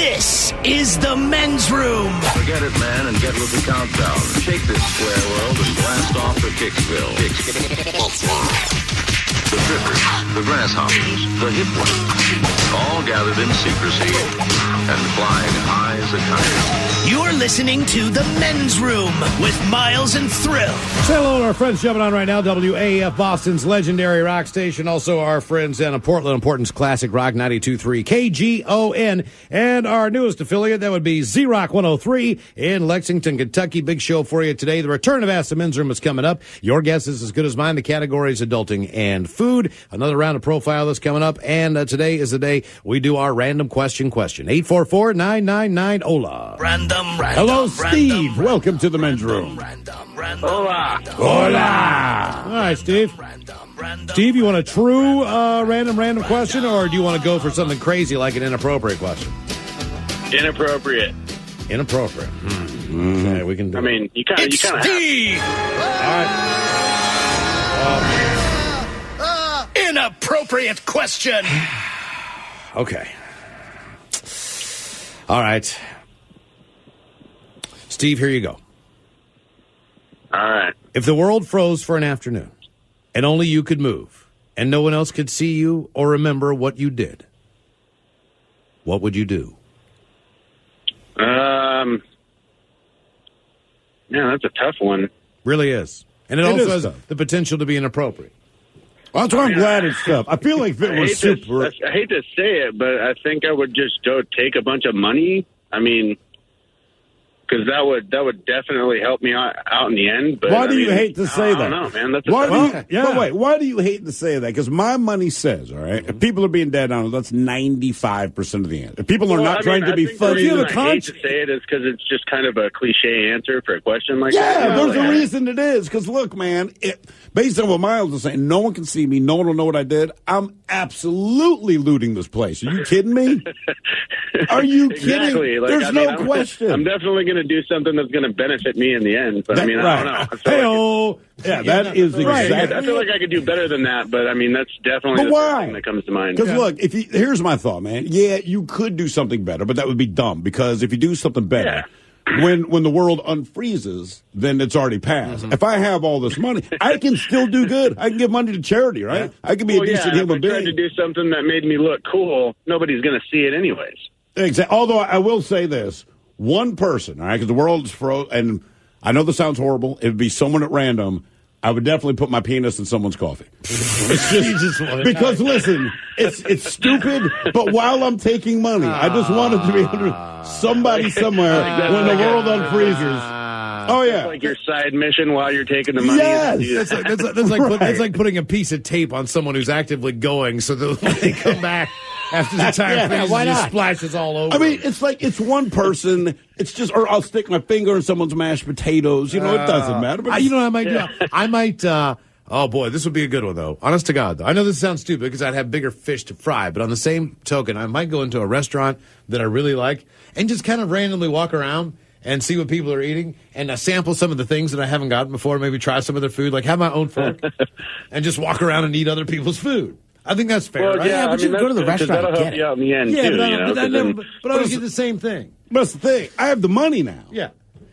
This is the men's room. Forget it, man, and get with the countdown. Shake this square world and blast off for Kicksville. The trippers, the grasshoppers, the hip ones, all gathered in secrecy and flying high as a kite. You're listening to the men's room with Miles and Thrill. Say hello to our friends jumping on right now. WAF Boston's legendary rock station. Also our friends in Portland Importance Classic Rock 92.3 KGON. And our newest affiliate, that would be Z-Rock 103 in Lexington, Kentucky. Big show for you today. The return of Ask the Men's Room is coming up. Your guess is as good as mine. The categories adulting and food. Another round of profile is coming up. And today is the day we do our random question. 844-999-OLA. Random. Hello, Steve. Welcome to the men's room. Hola. Hola. All right, Steve. Steve, you want a true random question, or do you want to go for something crazy like an inappropriate question? Inappropriate. Inappropriate. Okay, we can do I mean, you kind of have. Steve! All right. Inappropriate question. Okay. All right. Steve, here you go. All right. If the world froze for an afternoon and only you could move and no one else could see you or remember what you did, what would you do? Yeah, that's a tough one. Really is. And it also has the potential to be inappropriate. Well, that's why I'm glad it's tough. I feel like if it was super... I hate to say it, but I think I would just go take a bunch of money. I mean... Because that would definitely help me out in the end. But why do you hate to say that? I don't know, man. That's why do you hate to say that? Because my money says, all right, if people are being dead on it, that's 95% of the answer. If people are not trying to be funny. I hate to say it is because it's just kind of a cliche answer for a question like that. Yeah, there's a reason it is. Because, look, man, based on what Miles is saying, no one can see me. No one will know what I did. I'm absolutely looting this place. Are you kidding me? Are you kidding? Like, There's no question. I'm definitely going to do something that's going to benefit me in the end. But, I don't know. That is exactly. I feel like I could do better than that, but, I mean, that's definitely the first thing that comes to mind. Because, look, here's my thought, man. Yeah, you could do something better, but that would be dumb. Because if you do something better, when the world unfreezes, then it's already passed. If I have all this money, I can still do good. I can give money to charity, right? I can be a decent human being. If I tried to do something that made me look cool, nobody's going to see it anyways. Exactly. Although I will say this. One person, all right, because the world's frozen, and I know this sounds horrible. It would be someone at random. I would definitely put my penis in someone's coffee. It's just because, listen, it's stupid, but while I'm taking money, I just want it to be under somebody somewhere when the world unfreezes. Oh, yeah. It's like your side mission while you're taking the money. Yes. That's like putting a piece of tape on someone who's actively going so that when they come back after the time freezes, it just splashes all over. I mean, it's like it's one person. It's just, or I'll stick my finger in someone's mashed potatoes. You know, it doesn't matter. But you know what I might do? I might, oh boy, this would be a good one, though. Honest to God, though. I know this sounds stupid because I'd have bigger fish to fry, but on the same token, I might go into a restaurant that I really like and just kind of randomly walk around and see what people are eating and sample some of the things that I haven't gotten before, maybe try some of their food, like have my own fork and just walk around and eat other people's food. I think that's fair, right? Yeah, but you go to the restaurant and get it. Out in the end, but I always get the same thing. But that's the thing. I have the money now. Yeah.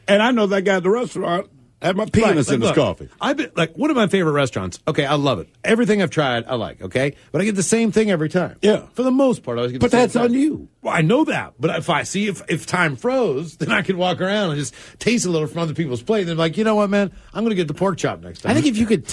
And I know that guy at the restaurant had my penis in his coffee. I've been, like, one of my favorite restaurants. Okay, I love it. Everything I've tried, I like, okay? But I get the same thing every time. Yeah. For the most part, I always get the same thing. But that's on you. Well, I know that. But if I see if time froze, then I could walk around and just taste a little from other people's plate. And they're like, you know what, man? I'm going to get the pork chop next time. I think if you could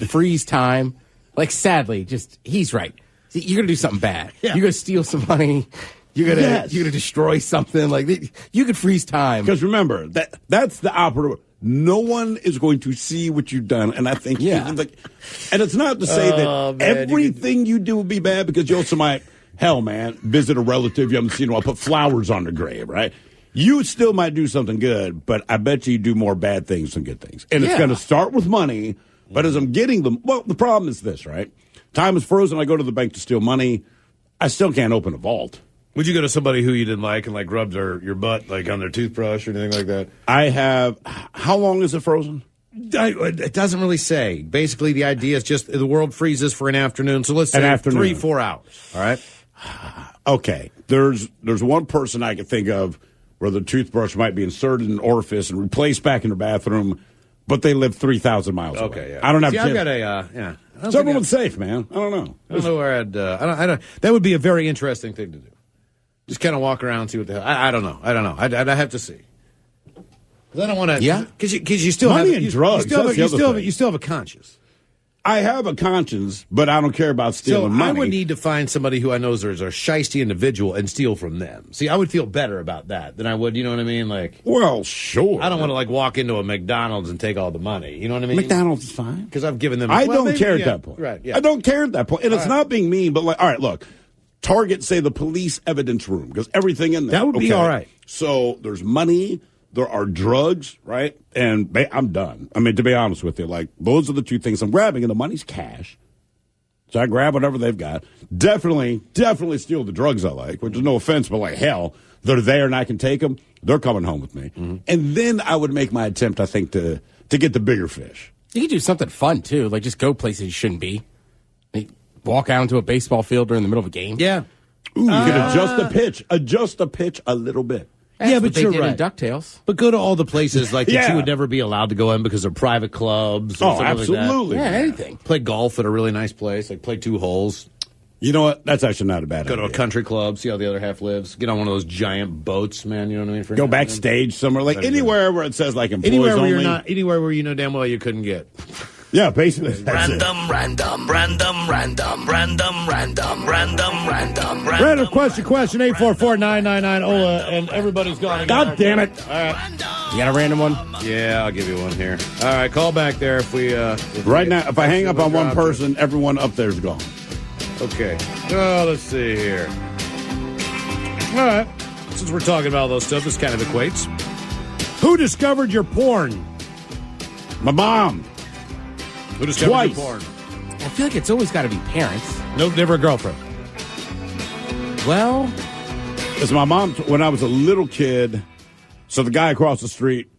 freeze time, like, sadly, he's right. See, you're going to do something bad. Yeah. You're going to steal some money. You're gonna destroy something. Like, you could freeze time. Because remember, that's the operative. No one is going to see what you've done. And I think, and it's not to say that everything you do will be bad, because you also might, hell, man, visit a relative you haven't seen in a while, put flowers on their grave, right? You still might do something good, but I bet you do more bad things than good things. And it's going to start with money, but as I'm getting them, well, the problem is this, right? Time is frozen. I go to the bank to steal money. I still can't open a vault. Would you go to somebody who you didn't like and, like, rub your butt, like, on their toothbrush or anything like that? I have. How long is it frozen? It doesn't really say. Basically, the idea is just the world freezes for an afternoon. So let's say 3-4 hours. All right. okay, there's one person I can think of where the toothbrush might be inserted in an orifice and replaced back in their bathroom, but they live 3,000 miles away. Okay, yeah. I don't have. See, I've got So everyone's safe, man. I don't know. I don't know where I'd. I don't. That would be a very interesting thing to do. Just kind of walk around, and see what the hell. I don't know. I'd have to see. Because I don't want to. Yeah. Because you still Money have and drugs. You still have a conscience. I have a conscience, but I don't care about stealing money. I would need to find somebody who I know is a shiesty individual and steal from them. See, I would feel better about that than I would, you know what I mean? Like, well, sure. I don't want to like walk into a McDonald's and take all the money. You know what I mean? McDonald's is fine. Because I've given them. I don't care at that point. Right. Yeah. I don't care at that point, and it's not being mean, but like, all right, look. Target, say the police evidence room, because everything in there. That would be all right. So there's money. There are drugs, right? And I'm done. I mean, to be honest with you, like, those are the two things I'm grabbing, and the money's cash. So I grab whatever they've got. Definitely steal the drugs I like, which is no offense, but like, hell, they're there and I can take them. They're coming home with me. Mm-hmm. And then I would make my attempt, I think, to get the bigger fish. You could do something fun, too, like just go places you shouldn't be. Like, walk out into a baseball field during the middle of a game. Yeah. Ooh, you can adjust the pitch a little bit. That's yeah, what but they you're did right. in DuckTales. But go to all the places like that Yeah. you would never be allowed to go in because they're private clubs. Or Oh, something absolutely. Like that. Yeah, anything. Play golf at a really nice place. Like play 2 holes. You know what? That's actually not a bad Go idea. to a country club. See how the other half lives. Get on one of those giant boats, man. You know what I mean? For Go backstage somewhere, like anywhere where it says like employees Anywhere where only. anywhere where you know damn well you couldn't get. Yeah, basically. That's it. Random Question 844-999-OLA, and everybody's gone again. God damn it. All right. You got a random one? Yeah, I'll give you one here. All right, call back there if we... Right now, if I hang up on one person, everyone up there's gone. Okay. Oh, let's see here. All right. Since we're talking about all those stuff, this kind of equates. Who discovered your porn? My mom. Who discovered Twice. your porn? I feel like it's always got to be parents. Nope, never a girlfriend. Well, It's my mom, when I was a little kid, so the guy across the street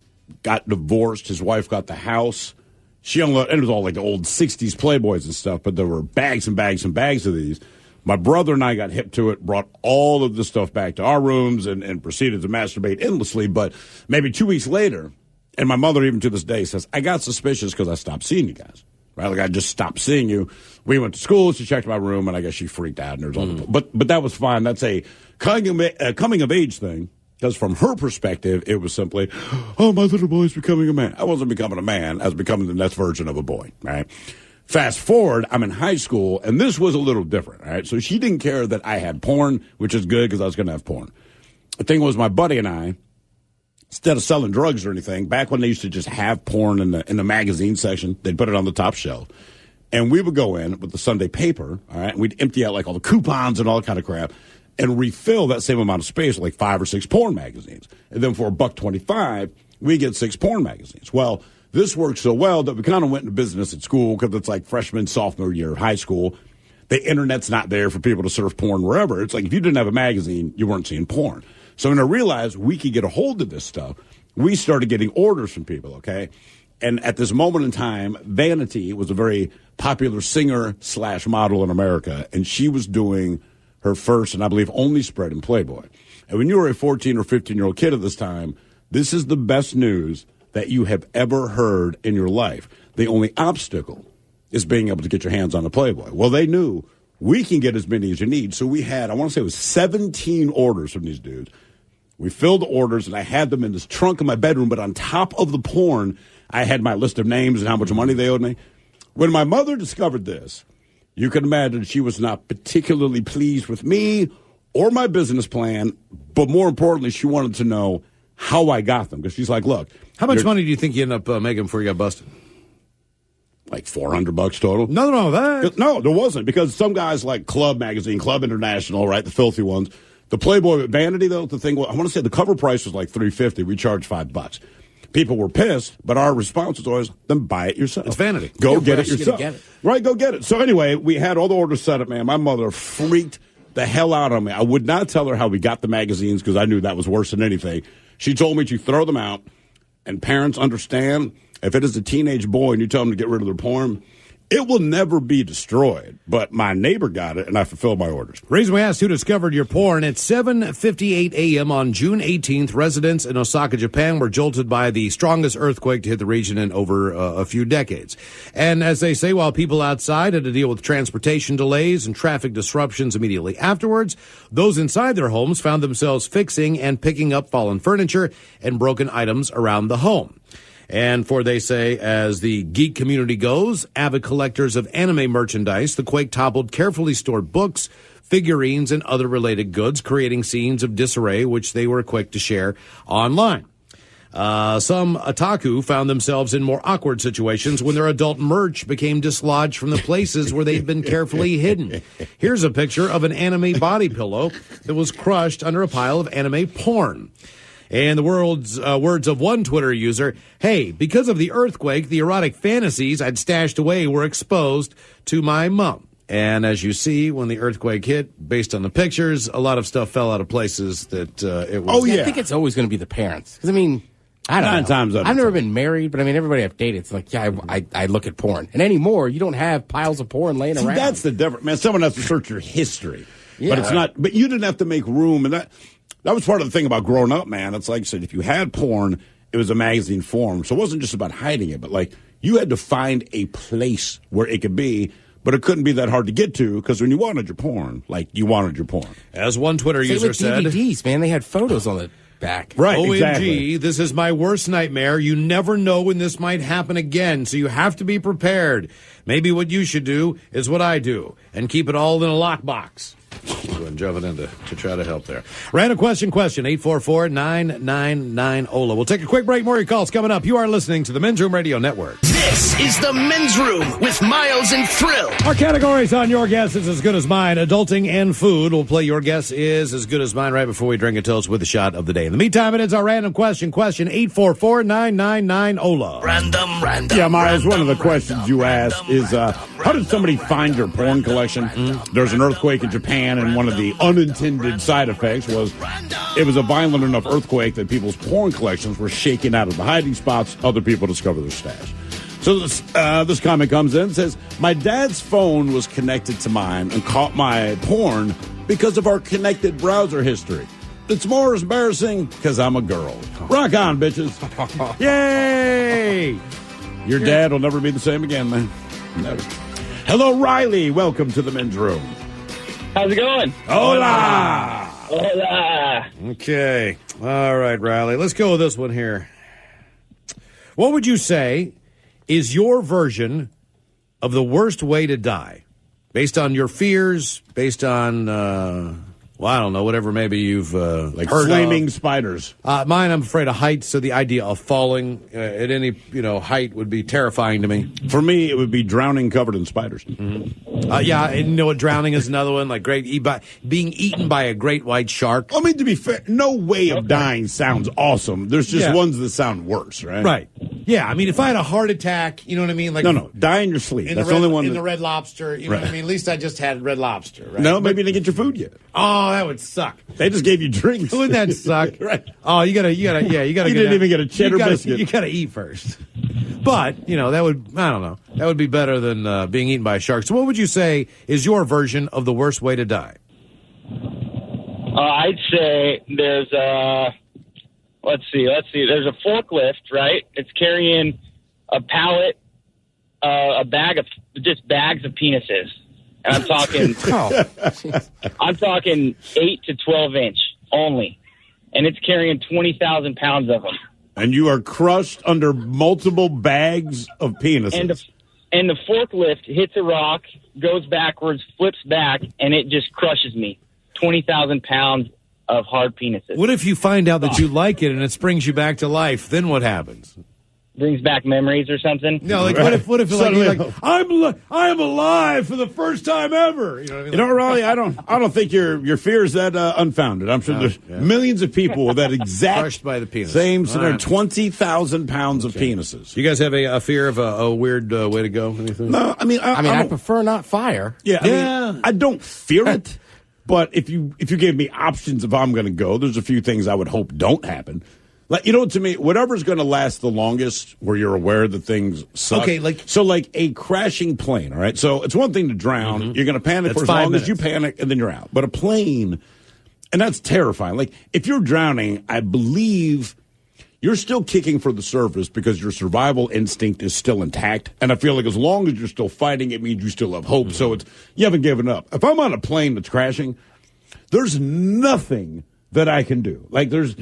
got divorced. His wife got the house. She unloaded, and it was all like the old 60s Playboys and stuff, but there were bags and bags and bags of these. My brother and I got hip to it, brought all of the stuff back to our rooms and proceeded to masturbate endlessly. But maybe 2 weeks later, and my mother even to this day says, I got suspicious because I stopped seeing you guys. Right? Like I just stopped seeing you. We went to school, she checked my room, and I guess she freaked out. And there was all but that was fine. That's a coming of age thing. Because from her perspective, it was simply, oh, my little boy's becoming a man. I wasn't becoming a man. I was becoming the next version of a boy, right? Fast forward, I'm in high school, and this was a little different, right? So she didn't care that I had porn, which is good because I was going to have porn. The thing was, my buddy and I, instead of selling drugs or anything, back when they used to just have porn in the magazine section, they'd put it on the top shelf. And we would go in with the Sunday paper, all right? And we'd empty out like all the coupons and all that kind of crap, and refill that same amount of space with like 5 or 6 porn magazines. And then for $1.25, we get 6 porn magazines. Well, this worked so well that we kind of went into business at school because it's like freshman, sophomore year of high school. The internet's not there for people to surf porn wherever. It's like if you didn't have a magazine, you weren't seeing porn. So when I realized we could get a hold of this stuff, we started getting orders from people, okay? And at this moment in time, Vanity was a very popular singer/model in America, and she was doing her first and I believe only spread in Playboy. And when you were a 14 or 15-year-old kid at this time, this is the best news that you have ever heard in your life. The only obstacle is being able to get your hands on a Playboy. Well, they knew we can get as many as you need. So we had, I want to say it was 17 orders from these dudes. We filled the orders, and I had them in this trunk in my bedroom, but on top of the porn, I had my list of names and how much money they owed me. When my mother discovered this, you can imagine she was not particularly pleased with me or my business plan, but more importantly, she wanted to know how I got them. Because she's like, look. How much money do you think you ended up making before you got busted? Like $400 total. No, No, there wasn't. Because some guys like Club Magazine, Club International, right, the filthy ones. The Playboy Vanity, though, the thing, I want to say the cover price was like $350. We charged $5. People were pissed, but our response was always, then buy it yourself. It's vanity. Go get it you're yourself. gonna get it. Right, go get it. So anyway, we had all the orders set up, man. My mother freaked the hell out on me. I would not tell her how we got the magazines because I knew that was worse than anything. She told me to throw them out, and parents understand if it is a teenage boy and you tell them to get rid of their porn, It will never be destroyed, but my neighbor got it, and I fulfilled my orders. Reason we asked who discovered your porn, at 7:58 a.m. on June 18th, residents in Osaka, Japan were jolted by the strongest earthquake to hit the region in over a few decades. And as they say, while people outside had to deal with transportation delays and traffic disruptions immediately afterwards, those inside their homes found themselves fixing and picking up fallen furniture and broken items around the home. And for, they say, as the geek community goes, avid collectors of anime merchandise, the quake toppled carefully stored books, figurines, and other related goods, creating scenes of disarray, which they were quick to share online. Some otaku found themselves in more awkward situations when their adult merch became dislodged from the places where they'd been carefully hidden. Here's a picture of an anime body pillow that was crushed under a pile of anime porn. And the words of one Twitter user, hey, because of the earthquake, the erotic fantasies I'd stashed away were exposed to my mom. And as you see, when the earthquake hit, based on the pictures, a lot of stuff fell out of places that it was. Oh, yeah. I think it's always going to be the parents. Because, I mean, I don't know. 9 times out of 10. I've never been married, but I mean, everybody I've dated, it's like, yeah, I look at porn. And anymore, you don't have piles of porn laying around. That's the difference. Man, someone has to search your history. Yeah. But it's not, but you didn't have to make room. And that was part of the thing about growing up, man. It's like I said, if you had porn, it was a magazine form. So it wasn't just about hiding it, but like you had to find a place where it could be, but it couldn't be that hard to get to because when you wanted your porn, like you wanted your porn. As one Twitter user said, DVDs, man, they had photos on the back. Right, OMG, exactly. This is my worst nightmare. You never know when this might happen again, so you have to be prepared. Maybe what you should do is what I do and keep it all in a lockbox. And jumping in to try to help there. Random question, 844-999-OLA. We'll take a quick break. More of your calls coming up. You are listening to the Men's Room Radio Network. This is the Men's Room with Miles and Thrill. Our categories on Your Guess is as good as mine. Adulting and food. We'll play Your Guess is as good as mine right before we drink a toast with a shot of the day. In the meantime, it is our random question. 844-999-OLA. Random. Yeah, Miles, one of the questions you asked is, how did somebody find your porn collection? There's an earthquake in Japan, and one of the unintended side effects was it was a violent enough earthquake that people's porn collections were shaken out of the hiding spots. Other people discovered their stash. So this comment comes in and says, my dad's phone was connected to mine and caught my porn because of our connected browser history. It's more embarrassing because I'm a girl. Rock on, bitches. Yay! Your dad will never be the same again, man. Never. Hello, Riley. Welcome to the Men's Room. How's it going? Hola! Hola! Okay. All right, Riley. Let's go with this one here. What would you say is your version of the worst way to die? Based on your fears, based on, I don't know, whatever maybe you've Like heard flaming of. spiders. Mine, I'm afraid of heights, so the idea of falling at any height would be terrifying to me. For me, it would be drowning covered in spiders. Yeah, and you know what? Drowning is another one. Like being eaten by a great white shark. I mean, to be fair, no way of dying sounds awesome. There's just ones that sound worse, right? Right. Yeah, I mean, if I had a heart attack, you know what I mean? Like No, die in your sleep. That's the only one. In the Red Lobster, you know what I mean? At least I just had Red Lobster, right? No, maybe you didn't get your food yet. Oh, that would suck. They just gave you drinks. Wouldn't that suck? Right. Oh, you gotta. You didn't even get a cheddar biscuit. You gotta eat first. But that would. I don't know. That would be better than being eaten by a shark. So, what would you say is your version of the worst way to die? I'd say there's let's see. There's a forklift, right? It's carrying a pallet, a bag of just bags of penises, and I'm talking. I'm talking 8 to 12 inch only, and it's carrying 20,000 pounds of them. And you are crushed under multiple bags of penises. And the forklift hits a rock, goes backwards, flips back, and it just crushes me. 20,000 pounds of hard penises. What if you find out that you like it and it springs you back to life? Then what happens? Brings back memories or something? No, like what if you're like I'm alive for the first time ever? You know what I mean? Riley, I don't think your fear is that unfounded. I'm sure there's millions of people with that exact crushed by the penis. Same scenario. 20,000 pounds of penises. You guys have a fear of a weird way to go? Anything? No, I mean I prefer not fire. Yeah, I mean, I don't fear it. But if you gave me options of how I'm going to go, there's a few things I would hope don't happen. Like, you know, to me, whatever's going to last the longest, where you're aware that things suck. Okay, like a crashing plane. All right, so it's one thing to drown. You're going to panic for as long as you panic, and then you're out. But a plane, and that's terrifying. Like, if you're drowning, I believe you're still kicking for the surface because your survival instinct is still intact. And I feel like as long as you're still fighting, it means you still have hope. So you haven't given up. If I'm on a plane that's crashing, there's nothing that I can do. Like, there's just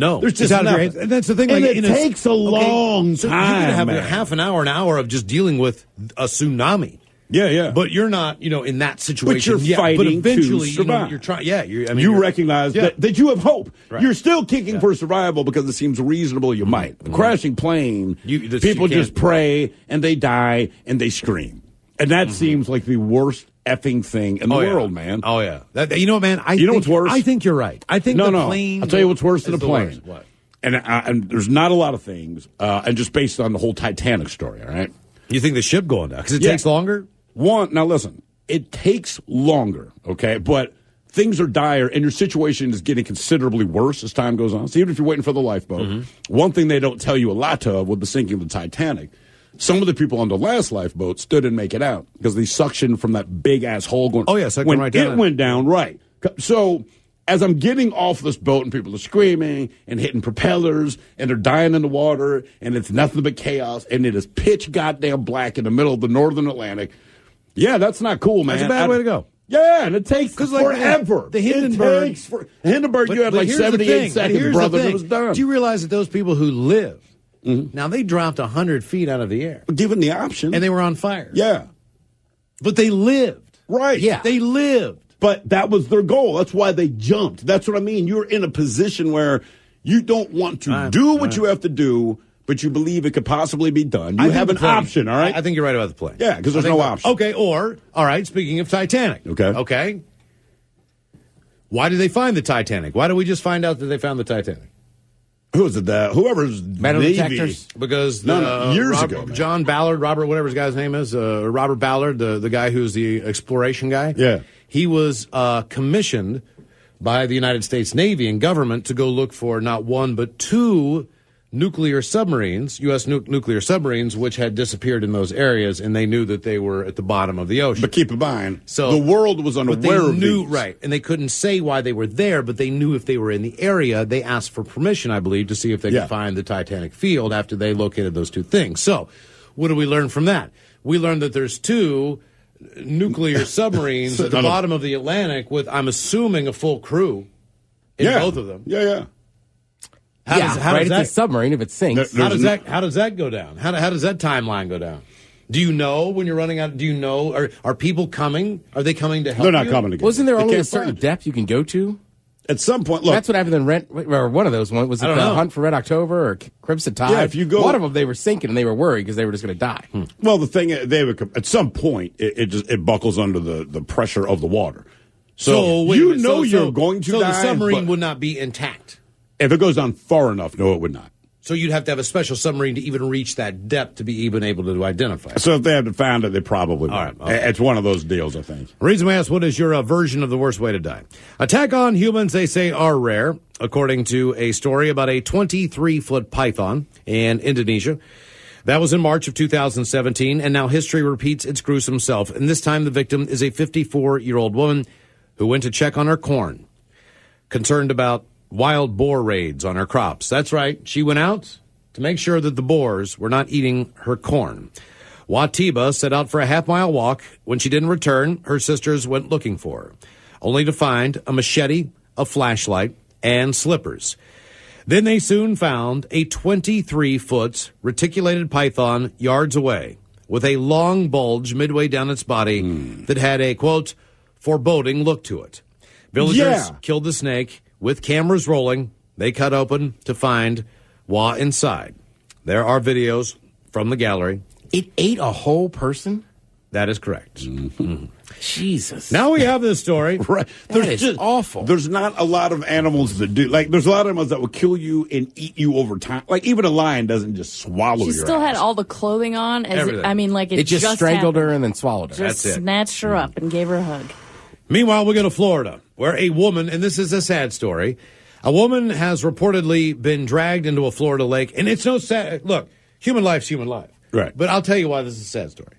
nothing. And that's the thing. And like, it takes a long so time. You could have half an hour of just dealing with a tsunami. Yeah. But you're not, in that situation. But you're fighting but eventually, to survive. You're trying. Yeah, you recognize that you have hope. Right. You're still kicking for survival because it seems reasonable you might. A crashing plane, people just pray and they die and they scream. And that seems like the worst effing thing in the world, man. Oh, yeah. Man, what's worse? I think you're right. I think the plane. I'll tell you what's worse than a plane. What? And there's not a lot of things, and just based on the whole Titanic story, all right? You think the ship going down? Because it takes longer? Now listen, it takes longer, okay? But things are dire, and your situation is getting considerably worse as time goes on. So even if you're waiting for the lifeboat, one thing they don't tell you a lot of with the sinking of the Titanic, some of the people on the last lifeboat still didn't make it out because they suctioned from that big-ass hole going. Oh, yeah, suctioned right down. It went down, right. So as I'm getting off this boat and people are screaming and hitting propellers and they're dying in the water and it's nothing but chaos and it is pitch goddamn black in the middle of the northern Atlantic, yeah, that's not cool, man. That's a bad way to go. Yeah, and it takes forever. The Hindenburg. Hindenburg, you had like 78 seconds, brother, and it was done. Do you realize that those people who live, now they dropped 100 feet out of the air. Given the option. And they were on fire. Yeah. But they lived. Right. Yeah. They lived. But that was their goal. That's why they jumped. That's what I mean. You're in a position where you don't want to do what you have to do, but you believe it could possibly be done. You have an option, all right? I think you're right about the plane. Yeah, because there's no option. Okay, all right, speaking of Titanic. Okay. Why did they find the Titanic? Why did we just find out that they found the Titanic? Who was it? Whoever's metal Navy. detectors? Because years ago, man. John Ballard, Robert, whatever his guy's name is, Robert Ballard, the guy who's the exploration guy. Yeah. He was commissioned by the United States Navy and government to go look for not one but two nuclear submarines, U.S. nuclear submarines, which had disappeared in those areas, and they knew that they were at the bottom of the ocean. But keep in mind, the world was unaware of these. Right, and they couldn't say why they were there, but they knew if they were in the area. They asked for permission, I believe, to see if they could find the Titanic field after they located those two things. So, what do we learn from that? We learned that there's two nuclear submarines at the bottom of the Atlantic with, I'm assuming, a full crew in both of them. Yeah. How does it's a submarine if it sinks. How does that go down? How does that timeline go down? Do you know when you're running out? Do you know? Are people coming? Are they coming to help? They're not you? coming to get Wasn't there you. only a certain depth you can go to? At some point, look. That's what happened in or one of those ones. Was it the Hunt for Red October or Crimson Tide? Yeah, if you go. One of them, they were sinking and they were worried because they were just going to die. Well, the thing is, at some point, it buckles under the pressure of the water. So you're going to die. So the submarine would not be intact. If it goes down far enough, no, it would not. So you'd have to have a special submarine to even reach that depth to be even able to identify it. So if they had found it, they probably would. All right, okay. It's one of those deals, I think. Reason we asked, what is your version of the worst way to die? Attack on humans, they say, are rare, according to a story about a 23-foot python in Indonesia. That was in March of 2017, and now history repeats its gruesome self. And this time the victim is a 54-year-old woman who went to check on her corn, concerned about wild boar raids on her crops. That's right. She went out to make sure that the boars were not eating her corn. Watiba set out for a half-mile walk. When she didn't return, her sisters went looking for her, only to find a machete, a flashlight, and slippers. Then they soon found a 23-foot reticulated python yards away with a long bulge midway down its body that had a, quote, foreboding look to it. Villagers killed the snake. With cameras rolling, they cut open to find Wa inside. There are videos from the gallery. It ate a whole person? That is correct. Jesus. Now we have this story. Right. That is awful. There's not a lot of animals that do. Like, there's a lot of animals that will kill you and eat you over time. Like, even a lion doesn't just swallow She your still ass. had all the clothing on. It just strangled her and then swallowed her. Just That's it. snatched her up and gave her a hug. Meanwhile, we go to Florida, where a woman, and this is a sad story, A woman has reportedly been dragged into a Florida lake, and it's no sad. Look, human life's human life. Right. But I'll tell you why this is a sad story.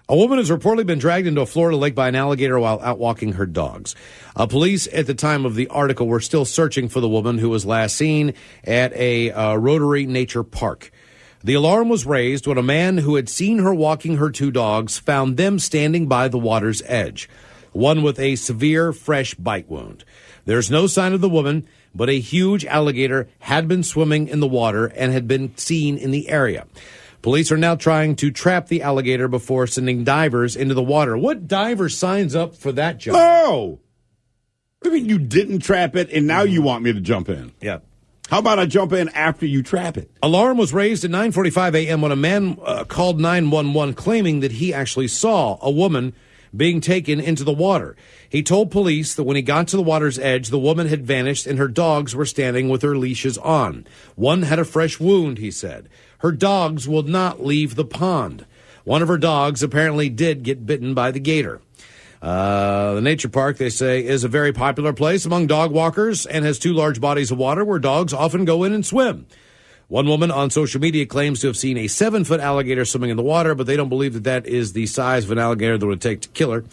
A woman has reportedly been dragged into a Florida lake by an alligator while out walking her dogs. Police at the time of the article were still searching for the woman who was last seen at a Rotary Nature Park. The alarm was raised when a man who had seen her walking her 2 dogs found them standing by the water's edge, one with a severe fresh bite wound. There's no sign of the woman, but a huge alligator had been swimming in the water and had been seen in the area. Police are now trying to trap the alligator before sending divers into the water. What diver signs up for that job? Oh! I mean, you didn't trap it, and now you want me to jump in. Yeah. How about I jump in after you trap it? Alarm was raised at 9:45 a.m. when a man called 911 claiming that he actually saw a woman being taken into the water. He told police that when he got to the water's edge, the woman had vanished and her dogs were standing with their leashes on. One had a fresh wound, he said. Her dogs will not leave the pond. One of her dogs apparently did get bitten by the gator. The nature park, they say, is a very popular place among dog walkers and has 2 large bodies of water where dogs often go in and swim. One woman on social media claims to have seen a 7-foot alligator swimming in the water, but they don't believe that that is the size of an alligator that would take to kill her.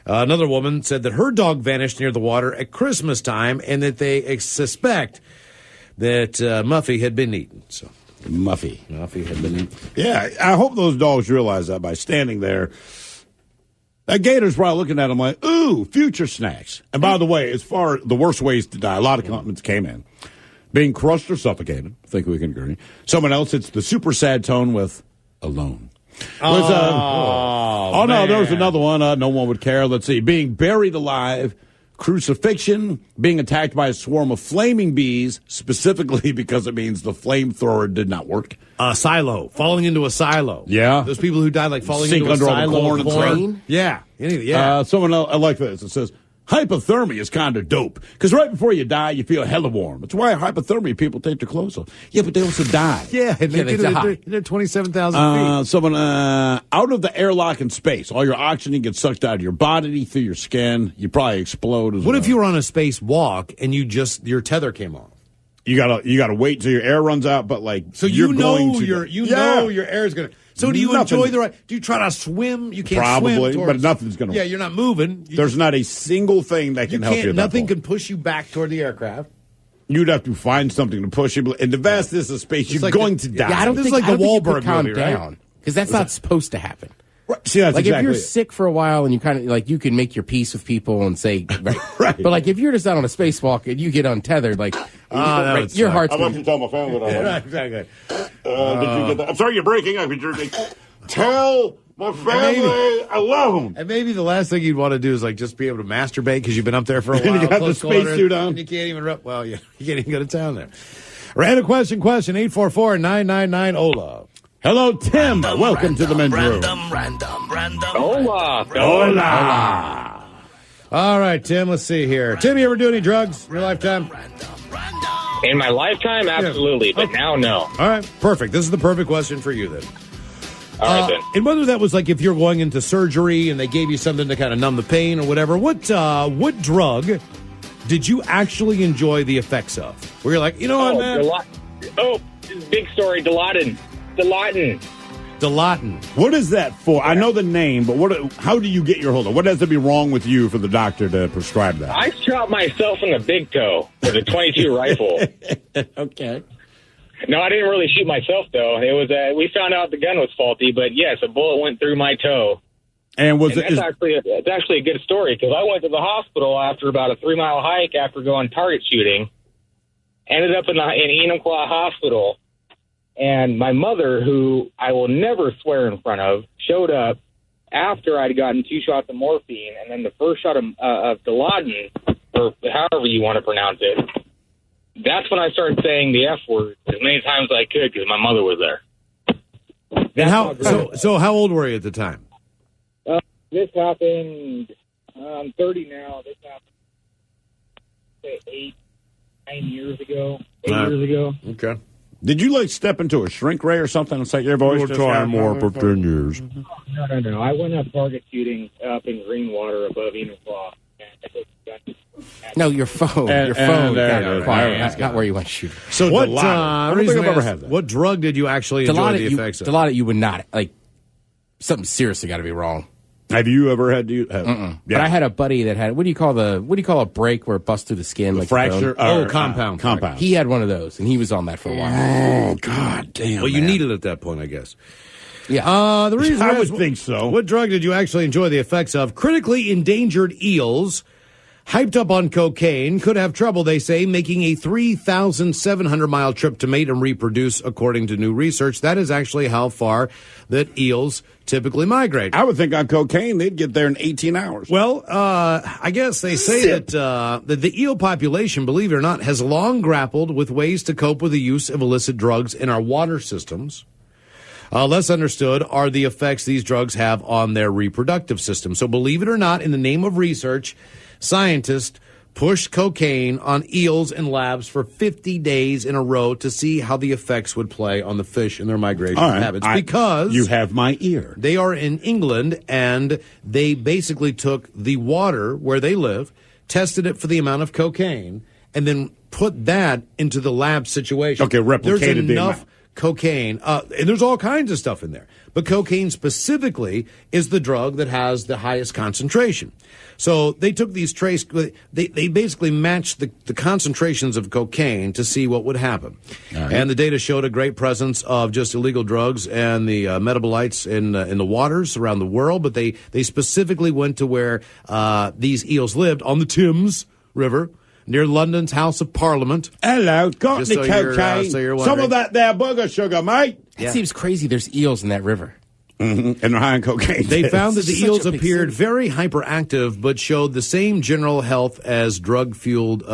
Another woman said that her dog vanished near the water at Christmas time and that they suspect that Muffy had been eaten. So Muffy had been eaten. Yeah, I hope those dogs realize that by standing there. That gator's probably looking at them like, ooh, future snacks. And by the way, as far as the worst ways to die, a lot of comments came in. Being crushed or suffocated. I think we can agree. Someone else, it's the super sad tone with alone. No, there was another one. No one would care. Let's see. Being buried alive, crucifixion, being attacked by a swarm of flaming bees, specifically because it means the flamethrower did not work. Silo, falling into a silo. Yeah. Those people who died like falling Sink into a under all the silo. corn and Corn. stuff. Yeah. Yeah. Someone else, I like this. It says, hypothermia is kind of dope. Because right before you die, you feel hella warm. That's why hypothermia people take their clothes off. Yeah, but they also die. Yeah, and they die. They're 27,000 feet. Someone, out of the airlock in space, all your oxygen gets sucked out of your body, through your skin. You probably explode as What well. if you were on a space walk and your tether came off? You gotta wait till your air runs out, but So you're going to know your air is going to. So do you enjoy the ride? Do you try to swim? You can't probably, swim. but nothing's going to. Yeah, you're not moving. There's not a single thing that can help you. Nothing can push you back toward the aircraft. You'd have to find something to push you. In the vastness of space, you're going to die. Yeah, I don't This think is like I don't the think you Wahlberg could calm movie, right? down because that's not supposed to happen. Right. See, that's Like exactly if you're sick for a while and you kind of like you can make your peace with people and say right. But like if you're just out on a spacewalk and you get untethered, like your heart's I'd like to tell my family that. Right, exactly. Did you get that? I'm sorry, you're breaking up. Tell my family I love them. And maybe the last thing you'd want to do is just be able to masturbate because you've been up there for a while. You got the spacesuit on. And you can't even you can't even go to town there. Random question 844-999-OLA. Hello, Tim. Welcome to the men's room. Hola. Hola. All right, Tim, let's see here. Tim, you ever do any drugs in your lifetime? In my lifetime, absolutely, but now, no. All right, perfect. This is the perfect question for you then. All right, then. And whether that was if you're going into surgery and they gave you something to kind of numb the pain or whatever, what drug did you actually enjoy the effects of? Where you're like, you know what, man? Big story, Dilaudid. Dilaudid. What is that for? I know the name, but how do you get your hold of it? What has to be wrong with you for the doctor to prescribe that? I shot myself in the big toe with a .22 rifle. Okay. No, I didn't really shoot myself, though. It was we found out the gun was faulty, but yes, a bullet went through my toe. And it's actually a good story because I went to the hospital after about a 3-mile hike after going target shooting. Ended up in Enumclaw Hospital. And my mother, who I will never swear in front of, showed up after I'd gotten 2 shots of morphine and then the first shot of Dilaudid, or however you want to pronounce it. That's when I started saying the F word as many times as I could because my mother was there. And so how old were you at the time? This happened, I'm 30 now. This happened 8, 9 years ago, 8 years ago. Okay. Did you step into a shrink ray or something? It's like your voice just got more for 10 years. No. I went up target shooting up in Greenwater above Enumclaw. And I took a No, your phone. Your phone got quiet. Not where you want to shoot. So what? I don't think I've ever had that. What drug did you actually enjoy the effects of? Dilaudid you would not. Like, something seriously got to be wrong. Have you ever had to? Yeah. But I had a buddy that had, what do you call a break where it busts through the skin? Like fracture? Compound. Compound. He had one of those, and he was on that for a while. Oh, God damn. Well, you need it at that point, I guess. Yeah. The reason I would think so. What drug did you actually enjoy the effects of? Critically endangered eels, hyped up on cocaine, could have trouble, they say, making a 3,700-mile trip to mate and reproduce, according to new research. That is actually how far that eels typically migrate. I would think on cocaine they'd get there in 18 hours. Well, I guess they say that the eel population, believe it or not, has long grappled with ways to cope with the use of illicit drugs in our water systems. Less understood are the effects these drugs have on their reproductive system. So believe it or not, in the name of research, scientists pushed cocaine on eels in labs for 50 days in a row to see how the effects would play on the fish and their migration habits. Because you have my ear. They are in England, and they basically took the water where they live, tested it for the amount of cocaine, and then put that into the lab situation. Okay, replicated There's the enough amount. cocaine, and there's all kinds of stuff in there. But cocaine specifically is the drug that has the highest concentration. So they took these they basically matched the concentrations of cocaine to see what would happen. Right. And the data showed a great presence of just illegal drugs and the metabolites in the waters around the world. But they specifically went to where these eels lived, on the Thames River, near London's House of Parliament. Hello, got the so cocaine. Some of that there booger sugar, mate. It seems crazy there's eels in that river. Mm-hmm. And they're high on cocaine. They found that the Such eels a big appeared city. very hyperactive, but showed the same general health as drug-fueled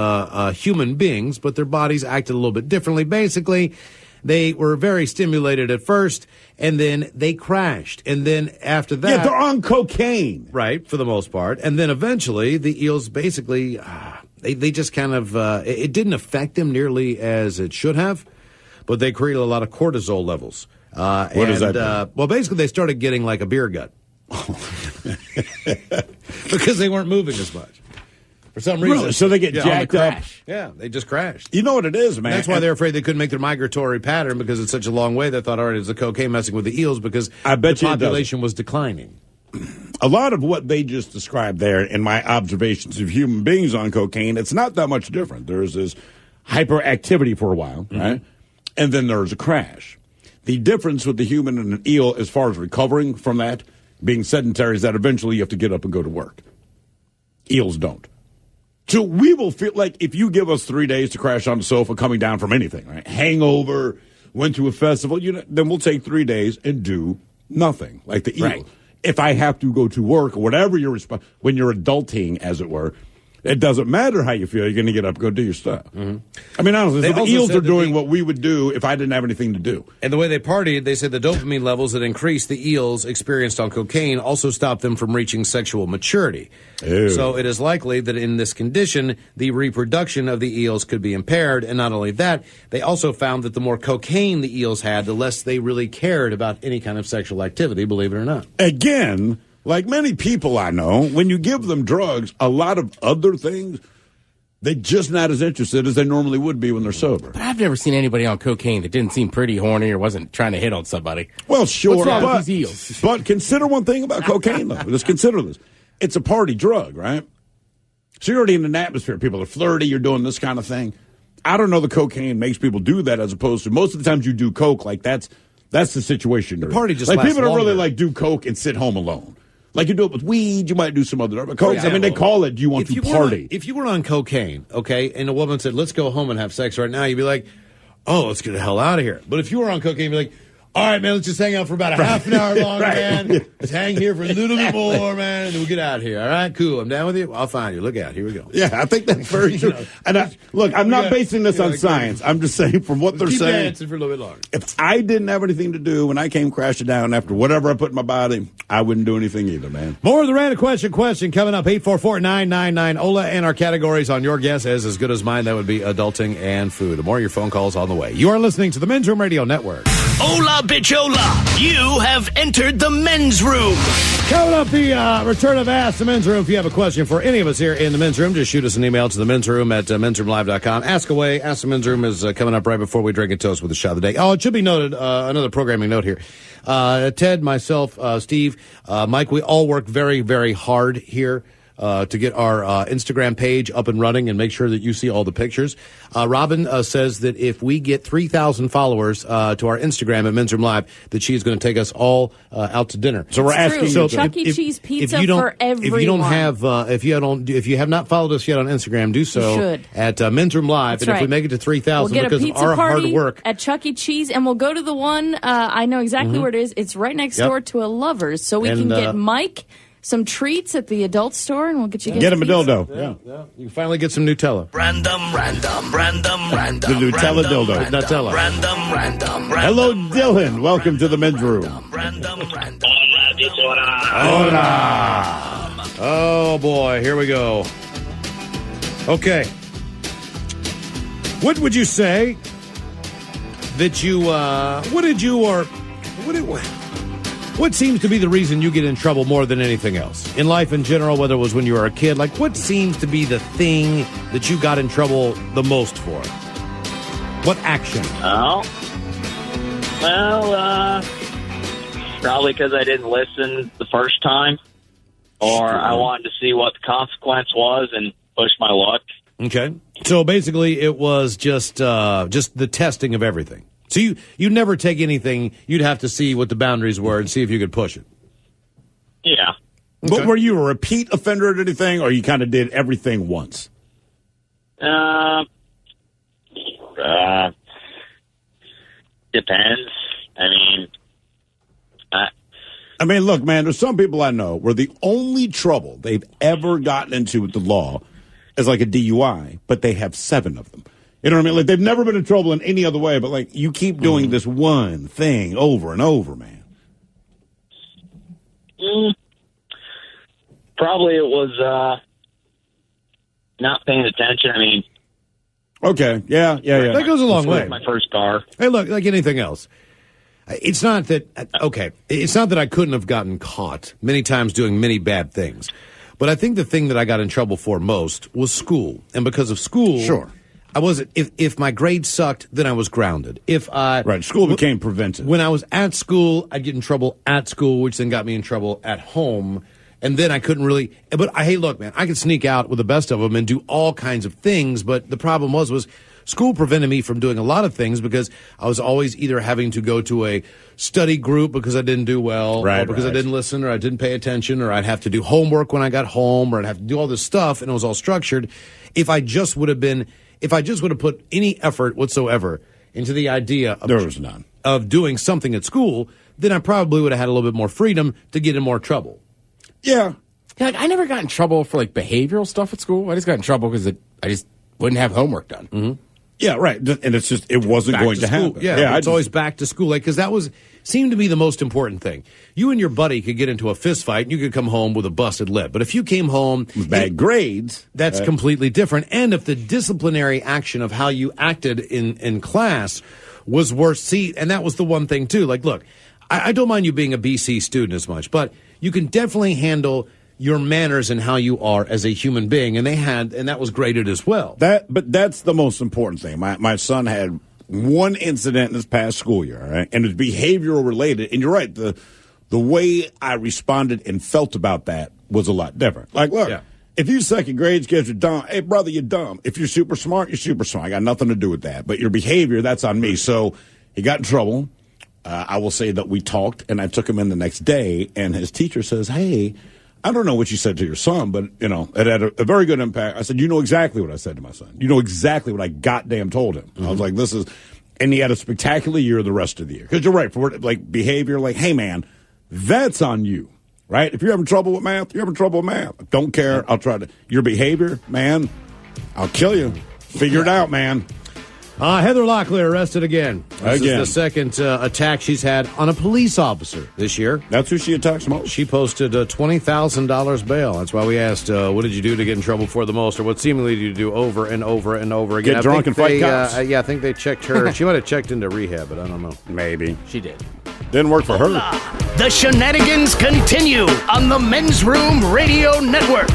human beings, but their bodies acted a little bit differently. Basically, they were very stimulated at first, and then they crashed. And then after that... Yeah, they're on cocaine. Right, for the most part. And then eventually, the eels basically... They just kind of... it didn't affect them nearly as it should have, but they created a lot of cortisol levels. What does that mean? Well, basically, they started getting like a beer gut. Because they weren't moving as much. For some reason. Really? So they get jacked up? Yeah, they just crashed. You know what it is, man. That's why they're afraid they couldn't make their migratory pattern, because it's such a long way. They thought, all right, it's the cocaine messing with the eels, because I bet the you it population was declining. A lot of what they just described there in my observations of human beings on cocaine, it's not that much different. There's this hyperactivity for a while, right? And then there's a crash. The difference with the human and an eel as far as recovering from that, being sedentary, is that eventually you have to get up and go to work. Eels don't. So we will feel like if you give us 3 days to crash on the sofa coming down from anything, right? Hangover, went to a festival, then we'll take 3 days and do nothing, like the eel. Right. If I have to go to work or whatever when you're adulting, as it were, it doesn't matter how you feel. You're going to get up and go do your stuff. Mm-hmm. I mean, honestly, so the eels are doing what we would do if I didn't have anything to do. And the way they partied, they said the dopamine levels that increased the eels experienced on cocaine also stopped them from reaching sexual maturity. Ew. So it is likely that in this condition, the reproduction of the eels could be impaired. And not only that, they also found that the more cocaine the eels had, the less they really cared about any kind of sexual activity, believe it or not. Again, like many people I know, when you give them drugs, a lot of other things, they're just not as interested as they normally would be when they're sober. But I've never seen anybody on cocaine that didn't seem pretty horny or wasn't trying to hit on somebody. Well, sure, What's wrong with these eels? But consider one thing about cocaine, though. Just consider this. It's a party drug, right? So you're already in an atmosphere. People are flirty. You're doing this kind of thing. I don't know the cocaine makes people do that, as opposed to most of the times you do coke, like that's the situation. The party just like lasts people don't really longer. like do coke and sit home alone. Like you do it with weed, you might do some other drugs. But coke, I mean, they call it, do you want to party? If you were on cocaine, okay, and a woman said, let's go home and have sex right now, you'd be like, oh, let's get the hell out of here. But if you were on cocaine, you'd be like, all right, man, let's just hang out for about a half an hour longer, man. Let's hang here for a little bit more, man, and then we'll get out of here. All right, cool. I'm down with you. I'll find you. Look out. Here we go. Yeah, I think that's very true. And look, I'm not basing this on science. I'm just saying from what they're Keep saying. dancing for a little bit longer. If I didn't have anything to do when I came crashing down after whatever I put in my body, I wouldn't do anything either, man. More of the random question coming up. 844-999-OLA, and our categories on your guess is as good as mine. That would be adulting and food. More of your phone calls on the way. You are listening to the Men's Room Radio Network. Hola, bichola. You have entered the men's room. Coming up, the return of Ask the Men's Room. If you have a question for any of us here in the men's room, just shoot us an email to the men's room at mensroomlive.com. Ask away. Ask the Men's Room is coming up right before we drink and toast with the shot of the day. Oh, it should be noted, another programming note here. Ted, myself, Steve, Mike, we all work very, very hard here to get our Instagram page up and running and make sure that you see all the pictures. Robin says that if we get 3,000 followers to our Instagram at Men's Room Live, that she is going to take us all out to dinner. So we're asking you, Chuck E. Cheese pizza for everyone. If you have not followed us yet on Instagram, do so at Men's Room Live. That's and if we make it to 3,000 we'll because of our hard work at Chuck E. Cheese, and we'll go to the one I know exactly where it is. It's right next door to a Lover's, so we can get Mike some treats at the adult store, and we'll get you guys get him a pizza. dildo. Yeah. You can finally get some Nutella. Random. The Nutella dildo. Nutella. Random. Hello, Dylan. Welcome to the men's room. Random. Hola. Oh, boy. Here we go. Okay. What would you say that you, what seems to be the reason you get in trouble more than anything else? In life in general, whether it was when you were a kid, like what seems to be the thing that you got in trouble the most for? What action? Oh. Well, probably because I didn't listen the first time, or I wanted to see what the consequence was and push my luck. Okay. So basically it was just the testing of everything. So you never take anything. You'd have to see what the boundaries were and see if you could push it. Yeah. Okay. But were you a repeat offender at anything, or you kind of did everything once? Depends. I mean, look, man, there's some people I know where the only trouble they've ever gotten into with the law is like a DUI, but they have 7 of them. You know what I mean? Like, they've never been in trouble in any other way, but, like, you keep doing this one thing over and over, man. Probably it was not paying attention. Okay, yeah. That goes a long way. My first car. Hey, look, like anything else. It's not that I couldn't have gotten caught many times doing many bad things. But I think the thing that I got in trouble for most was school. And because of school, sure. I wasn't. If my grades sucked, then I was grounded. School became preventive. When I was at school, I'd get in trouble at school, which then got me in trouble at home, and then I couldn't really. But hey, look, man, I could sneak out with the best of them and do all kinds of things. But the problem was school prevented me from doing a lot of things because I was always either having to go to a study group because I didn't do well, or because I didn't listen, or I didn't pay attention, or I'd have to do homework when I got home, or I'd have to do all this stuff, and it was all structured. If I just would have put any effort whatsoever into the idea of doing something at school, then I probably would have had a little bit more freedom to get in more trouble. Yeah. Like, I never got in trouble for like behavioral stuff at school. I just got in trouble because I just wouldn't have homework done. Mm-hmm. Yeah, right. And it's just, it wasn't back going to school. happen. Yeah, it's always back to school. Like, because that seemed to be the most important thing. You and your buddy could get into a fist fight and you could come home with a busted lip. But if you came home with bad grades, that's completely different. And if the disciplinary action of how you acted in class was worse, and that was the one thing too. Like, look, I don't mind you being a BC student as much, but you can definitely handle your manners and how you are as a human being, and that was graded as well. But that's the most important thing. My son had one incident this past school year, all right, and it's behavioral related. And you're right, the way I responded and felt about that was a lot different. Like, look, if you suck at grades because you're dumb, hey brother, you're dumb. If you're super smart, you're super smart. I got nothing to do with that. But your behavior, that's on me. So he got in trouble. I will say that we talked, and I took him in the next day, and his teacher says, "Hey, I don't know what you said to your son, but, it had a very good impact." I said, "You know exactly what I said to my son. You know exactly what I goddamn told him." Mm-hmm. I was like, and he had a spectacular year the rest of the year. Because you're right, for like behavior, like, hey, man, that's on you, right? If you're having trouble with math, you're having trouble with math. I don't care. I'll try to. Your behavior, man, I'll kill you. Figure it out, man. Heather Locklear arrested again. This is the second attack she's had on a police officer this year. That's who she attacks most. She posted a $20,000 bail. That's why we asked, what did you do to get in trouble for the most, or what seemingly did you do over and over and over again? Get drunk and fight cops? I think they checked her. She might have checked into rehab, but I don't know. Maybe. She did. Didn't work for her. The shenanigans continue on the Men's Room Radio Network.